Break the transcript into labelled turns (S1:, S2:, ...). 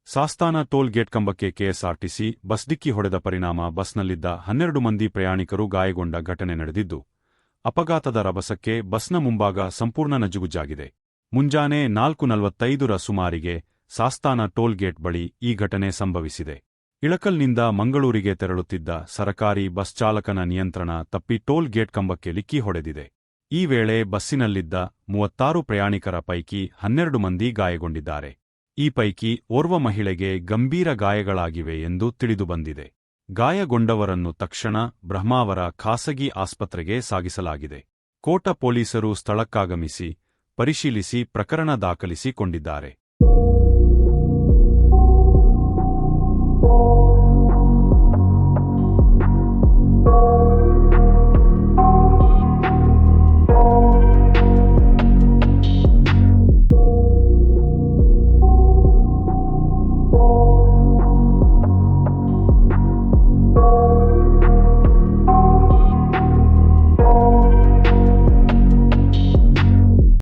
S1: Sasthana toll gate ಕಂಬಕ್ಕೆ KSRTC bus ಡಿಕ್ಕಿ ಹೊಡೆದ ಪರಿಣಾಮ ಬಸ್ನಲ್ಲಿದ್ದ 12 ಮಂದಿ ಪ್ರಯಾಣಿಕರು ಗಾಯಗೊಂಡ ಘಟನೆ ನಡೆದಿದ್ದು, ಅಪಘಾತದ ರಭಸಕ್ಕೆ ಬಸ್ನ ಮುಂಭಾಗ ಸಂಪೂರ್ಣ ನಜ್ಜುಗುಜ್ಜಾಗಿದೆ. ಮುಂಜಾನೆ 4:45ರ ಸುಮಾರಿಗೆ ಸಾಸ್ತಾನ ಟೋಲ್ ಗೇಟ್ ಬಳಿ ಈ ಘಟನೆ ಸಂಭವಿಸಿದೆ. ಇಳಕಲ್ನಿಂದ ಮಂಗಳೂರಿಗೆ ತೆರಳುತ್ತಿದ್ದ ಸರಕಾರಿ ಬಸ್ ಚಾಲಕನ ನಿಯಂತ್ರಣ ತಪ್ಪಿ ಟೋಲ್ ಗೇಟ್ ಕಂಬಕ್ಕೆ ಡಿಕ್ಕಿ ಹೊಡೆದಿದೆ. ಈ ವೇಳೆ ಬಸ್ಸಿನಲ್ಲಿದ್ದ 36 ಪ್ರಯಾಣಿಕರ ಪೈಕಿ 12 ಮಂದಿ ಗಾಯಗೊಂಡಿದ್ದಾರೆ. ಈ ಪೈಕಿ ಓರ್ವ ಮಹಿಳೆಗೆ ಗಂಭೀರ ಗಾಯಗಳಾಗಿವೆ ಎಂದು ತಿಳಿದುಬಂದಿದೆ. ಗಾಯಗೊಂಡವರನ್ನು ತಕ್ಷಣ ಬ್ರಹ್ಮಾವರ ಖಾಸಗಿ ಆಸ್ಪತ್ರೆಗೆ ಸಾಗಿಸಲಾಗಿದೆ. ಕೋಟ ಪೊಲೀಸರು ಸ್ಥಳಕ್ಕಾಗಮಿಸಿ ಪರಿಶೀಲಿಸಿ ಪ್ರಕರಣ ದಾಖಲಿಸಿಕೊಂಡಿದ್ದಾರೆ.